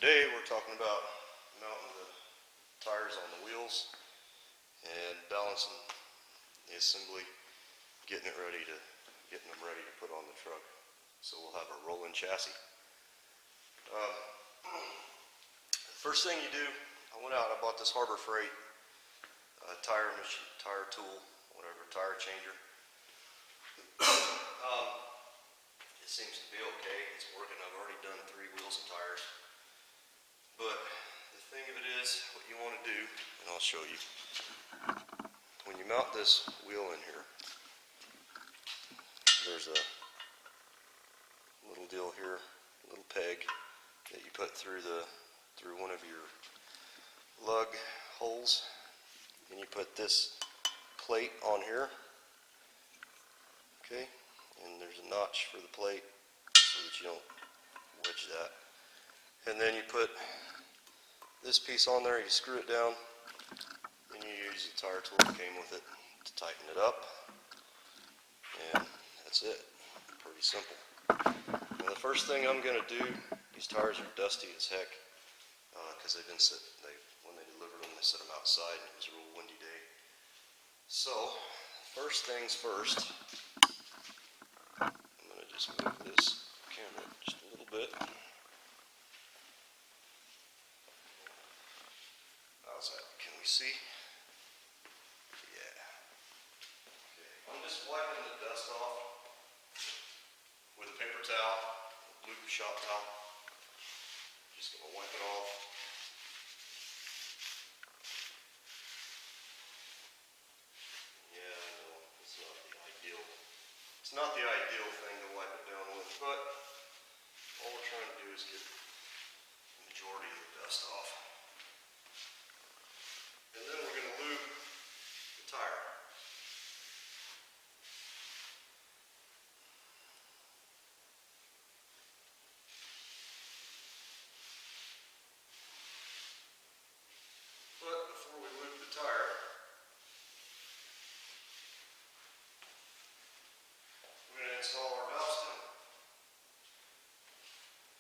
today we're talking about mounting the tires on the wheels and balancing the assembly, getting them ready to put on the truck. So we'll have a rolling chassis. The first thing you do, I went out and I bought this Harbor Freight tire tool, whatever, tire changer. It seems to be okay. It's working. I've already done 3 wheels and tires. But the thing of it is, what you want to do, and I'll show you. When you mount this wheel in here, there's a little deal here, a little peg that you put through one of your lug holes, and you put this plate on here. Okay, and there's a notch for the plate so that you don't wedge that. And then you put this piece on there, you screw it down, and you use the tire tool that came with it to tighten it up. And that's it. Pretty simple. Now the first thing I'm going to do, these tires are dusty as heck because they've been when they delivered them, they set them outside and it was a real windy day. So first things first, I'm going to just move this camera just a little bit. How's that? Can we see? Yeah. Okay. I'm just wiping the dust off with a paper towel, blue shop towel. Just going to wipe it off. Yeah, I know, it's not the ideal. It's not the ideal thing to wipe it down with, but all we're trying to do is get the majority of the dust off. And then we're going to lube the tire. But before we lube the tire, we're going to install our valve stem.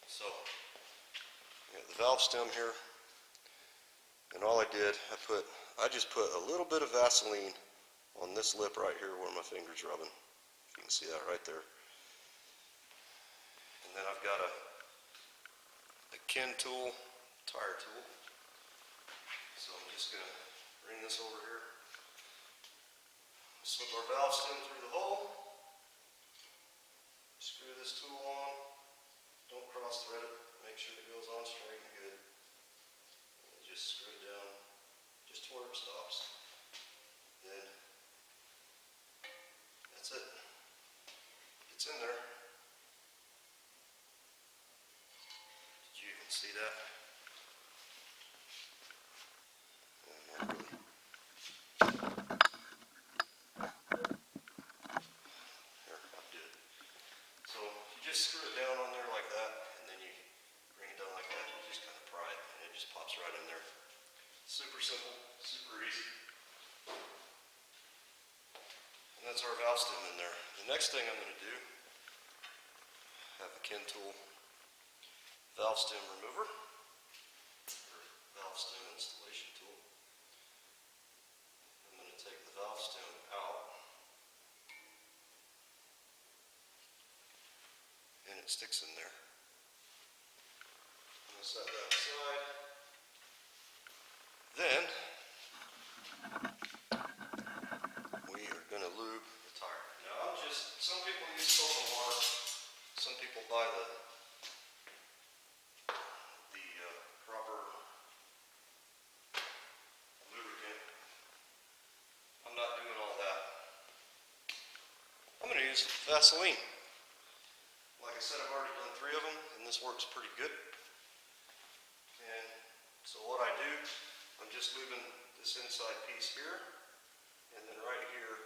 So, we got the valve stem here. And all I did, I just put a little bit of Vaseline on this lip right here where my finger's rubbing. If you can see that right there. And then I've got a Ken tool, tire tool. So I'm just going to bring this over here. Slip our valve stem through the hole. Screw this tool on. Don't cross thread it. Make sure it goes on straight and good. Just screw it down just to where it stops. Then that's it. It's in there. Did you even see that? Not really. Here, I'll do it. So you just screw it down on there like that, and then you bring it down like that. You just kind of pry it, and it just pops right in there. Super simple, super easy. And that's our valve stem in there. The next thing I'm going to do, have a Ken tool valve stem remover, or valve stem installation tool. I'm going to take the valve stem out, and it sticks in there. I'm going to set that aside. Then, we are going to lube the tire. Now, some people use soap and water. Some people buy the proper lubricant. I'm not doing all that. I'm going to use Vaseline. Like I said, I've already done 3 of them, and this works pretty good. And so what I do, I'm just lubing this inside piece here, and then right here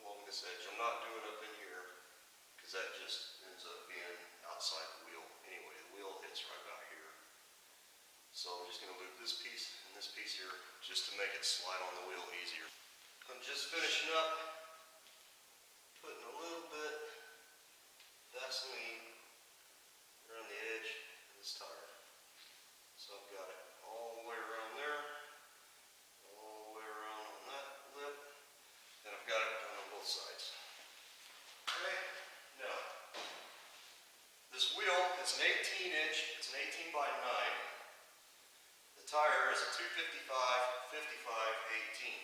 along this edge. I'm not doing up in here, because that just ends up being outside the wheel anyway. The wheel hits right about here. So I'm just going to lube this piece and this piece here, just to make it slide on the wheel easier. I'm just finishing up, putting a little bit Vaseline around the edge of this tire. it's an 18-inch, it's an 18 by 9. The tire is a 255, 55, 18.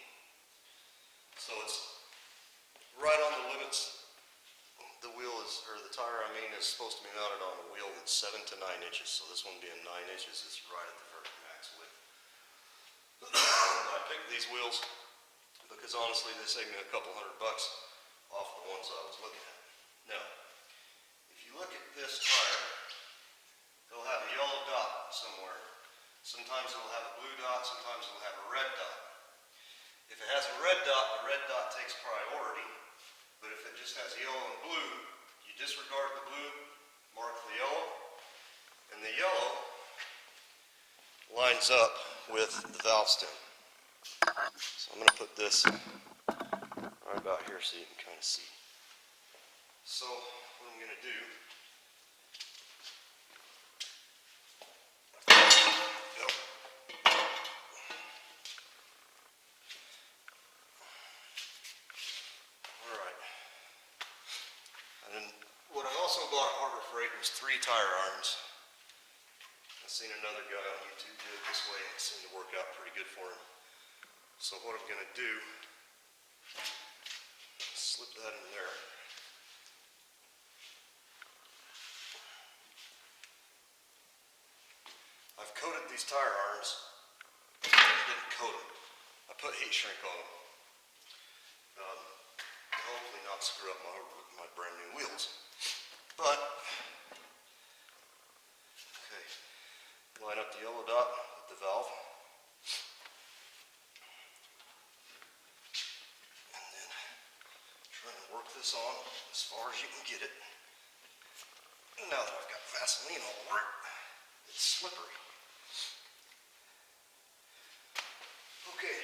So it's right on the limits. The wheel is, or the tire I mean, is supposed to be mounted on a wheel that's 7 to 9 inches. So this one being 9 inches is right at the very max width. I picked these wheels because honestly they saved me a couple $100 off the ones I was looking at. Now, if you look at this tire, it'll have a yellow dot somewhere. Sometimes it'll have a blue dot, sometimes it'll have a red dot. If it has a red dot, the red dot takes priority. But if it just has yellow and blue, you disregard the blue, mark the yellow, and the yellow lines up with the valve stem. So I'm going to put this right about here so you can kind of see. So what I'm going to do, alright, and then what I also bought at Harbor Freight was 3 tire irons. I've seen another guy on YouTube do it this way and it seemed to work out pretty good for him. So what I'm going to do, slip that in there. I've coated these tire irons. I didn't coat them. I put heat shrink on them. Hopefully not screw up my brand new wheels. But, okay, line up the yellow dot with the valve. And then try and work this on as far as you can get it. And now that I've got Vaseline all over it, it's slippery. Okay,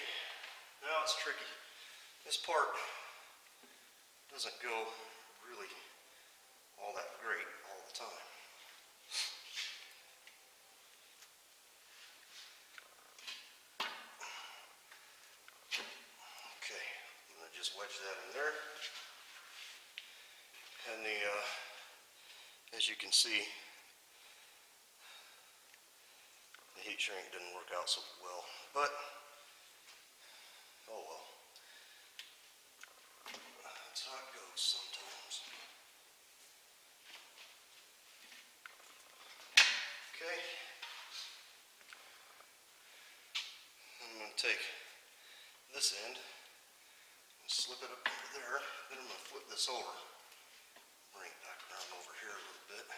now it's tricky. This part doesn't go really all that great all the time. Okay, I'm going to just wedge that in there. And as you can see, the heat shrink didn't work out so well, but oh well. That's how it goes sometimes. Okay. I'm going to take this end and slip it up over there. Then I'm going to flip this over. Bring it back around over here a little bit.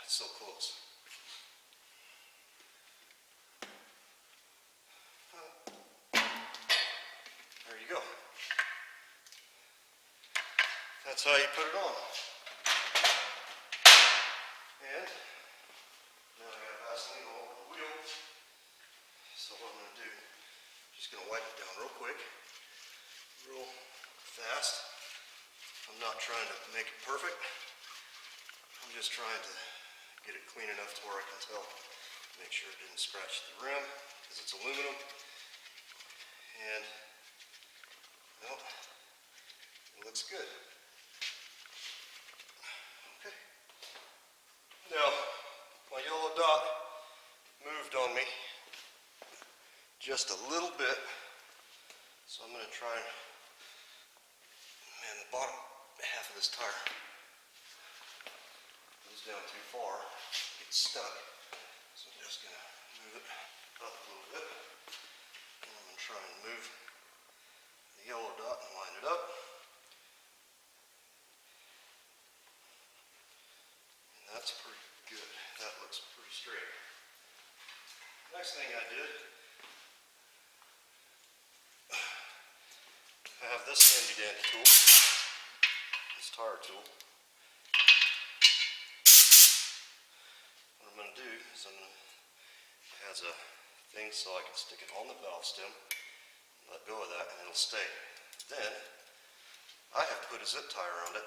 So close. There you go. That's how you put it on. And now I got Vaseline all over the wheel. So what I'm going to do, just going to wipe it down real quick, real fast. I'm not trying to make it perfect. I'm just trying to get it clean enough to where I can tell, make sure it didn't scratch the rim, because it's aluminum. And, well, it looks good. Okay. Now, my yellow dot moved on me just a little bit. So I'm going to try and, man, the bottom half of this tire goes down too far, gets stuck. So I'm just going to move it up a little bit. And I'm going to try and move the yellow dot and line it up. And that's pretty good. That looks pretty straight. Next thing I did, I have this handy dandy tool, this tire tool. What I'm going to do is it has a thing so I can stick it on the valve stem, let go of that, and it'll stay. Then, I have put a zip tie around it.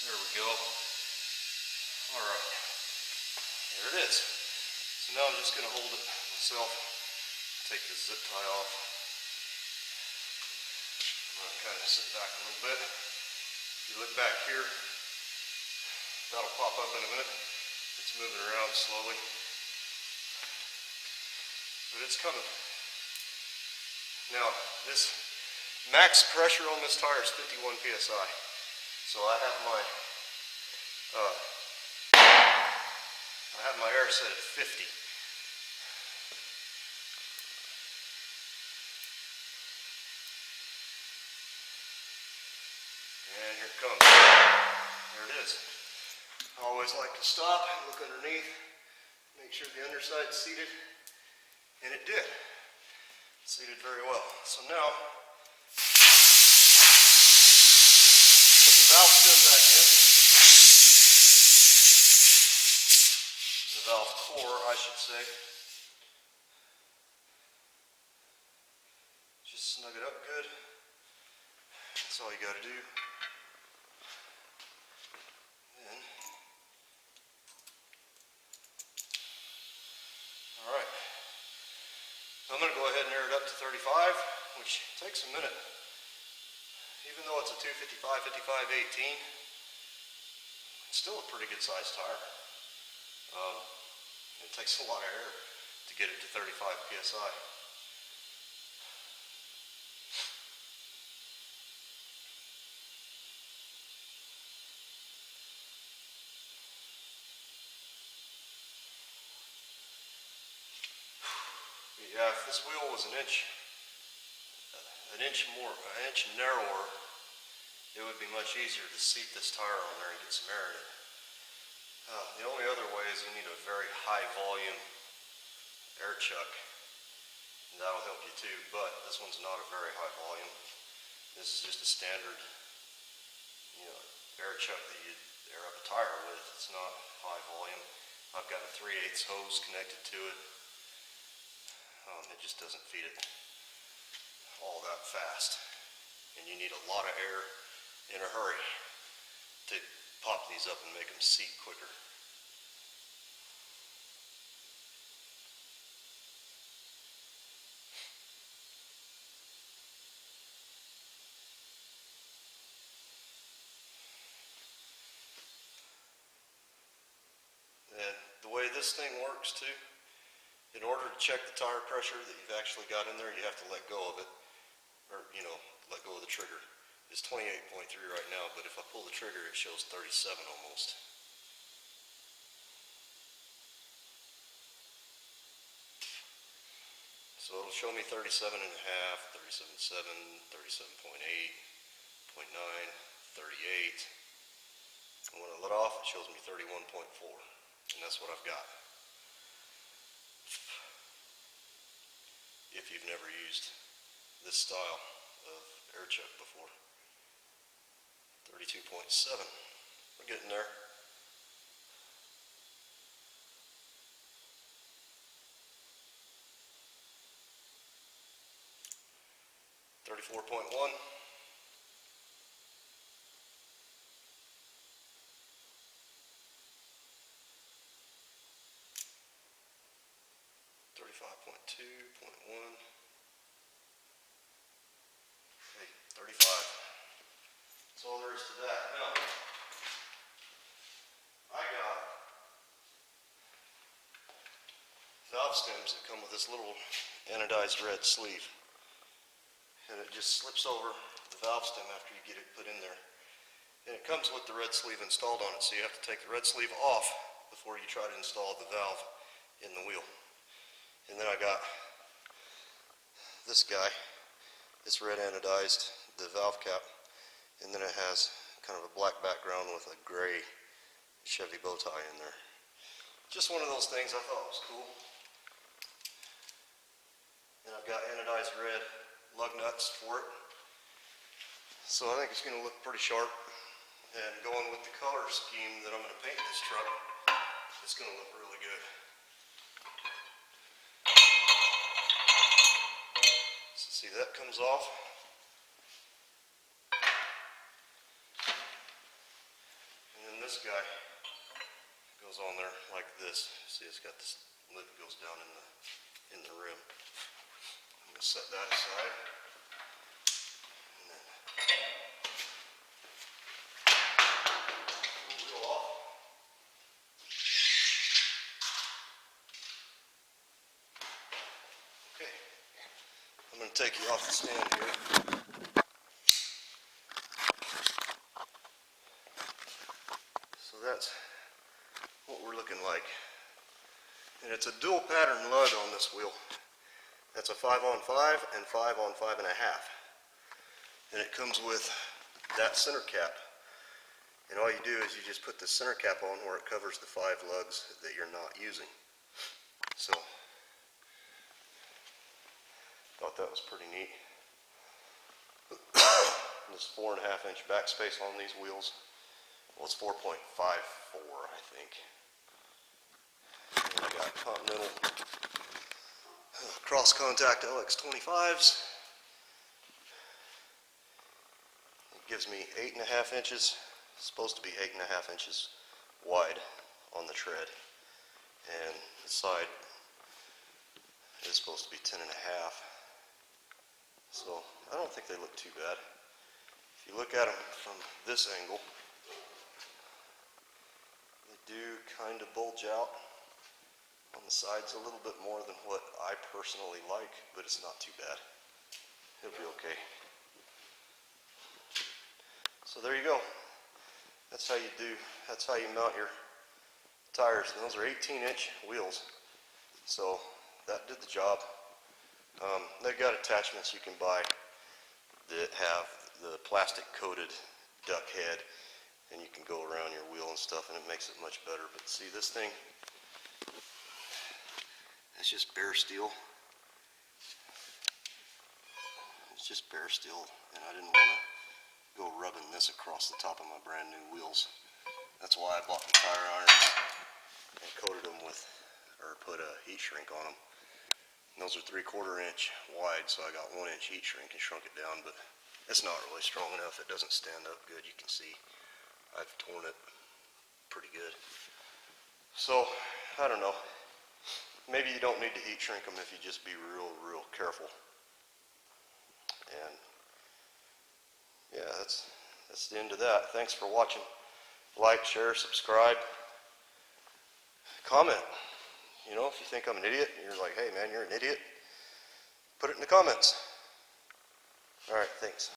There we go. Alright, there it is. So now I'm just going to hold it myself, take this zip tie off. I'm going to kind of sit back a little bit. If you look back here, that'll pop up in a minute. It's moving around slowly. But it's coming. Now, this max pressure on this tire is 51 psi. So I have my air set at 50. And here it comes. There it is. I always like to stop and look underneath, make sure the underside's seated, and it did. Seated very well. So now, put the valve stem back in. The valve core, I should say. Just snug it up good. That's all you got to do. Then, all right. I'm going to go ahead and air it up to 35, which takes a minute. Even though it's a 255, 55, 18, it's still a pretty good sized tire. It takes a lot of air to get it to 35 psi. Yeah, if this wheel was an inch narrower, it would be much easier to seat this tire on there and get some air in it. The only other way is you need a very high volume air chuck, and that'll help you too, but this one's not a very high volume. This is just a standard, air chuck that you air up a tire with. It's not high volume. I've got a 3/8 hose connected to it. It just doesn't feed it all that fast, and you need a lot of air in a hurry to pop these up and make them seat quicker. And the way this thing works too, in order to check the tire pressure that you've actually got in there, you have to let go of it, or let go of the trigger. It's 28.3 right now, but if I pull the trigger, it shows 37 almost. So it'll show me 37.5, 37.7, 37.8, 0.9, 38. And when I let off, it shows me 31.4, and that's what I've got. If you've never used this style of air chuck before. 32.7. We're getting there. $34.1. $35.2.1. Okay, 34.1. 35. That's all there is to that. Now, I got valve stems that come with this little anodized red sleeve. And it just slips over the valve stem after you get it put in there. And it comes with the red sleeve installed on it, so you have to take the red sleeve off before you try to install the valve in the wheel. And then I got this guy, this red anodized, the valve cap, and then it has kind of a black background with a gray Chevy bow tie in there. Just one of those things I thought was cool. And I've got anodized red lug nuts for it. So I think it's going to look pretty sharp. And going with the color scheme that I'm going to paint this truck, it's going to look really good. So see, that comes off. And then this guy goes on there like this. See, it's got this lid that goes down in the rim. I'm going to set that aside. And then I'm going to take you off the stand here. So that's what we're looking like. And it's a dual pattern lug on this wheel. That's a 5-on-5 and 5-on-5.5. And it comes with that center cap. And all you do is you just put the center cap on where it covers the 5 lugs that you're not using. So thought that was pretty neat. This 4.5-inch backspace on these wheels. Well, it's 4.54, I think. And I got Continental Crosscontact LX25s. It gives me 8.5 inches. It's supposed to be 8.5 inches wide on the tread. And the side is supposed to be 10.5. So I don't think they look too bad. If you look at them from this angle, they do kind of bulge out on the sides a little bit more than what I personally like, but it's not too bad. It'll be okay. So there you go. That's how you mount your tires. And those are 18-inch wheels. So that did the job. They've got attachments you can buy that have the plastic coated duck head, and you can go around your wheel and stuff, and it makes it much better. But see, this thing, it's just bare steel. It's just bare steel, and I didn't want to go rubbing this across the top of my brand new wheels. That's why I bought the tire irons and coated them with, or put a heat shrink on them. And those are 3/4 inch wide, so I got 1 inch heat shrink and shrunk it down, but it's not really strong enough. It doesn't stand up good. You can see I've torn it pretty good. So, I don't know. Maybe you don't need to heat shrink them if you just be real careful. And yeah, that's the end of that. Thanks for watching. Like, share, subscribe, comment. You know, if you think I'm an idiot, you're like, hey man, you're an idiot, put it in the comments. All right, thanks.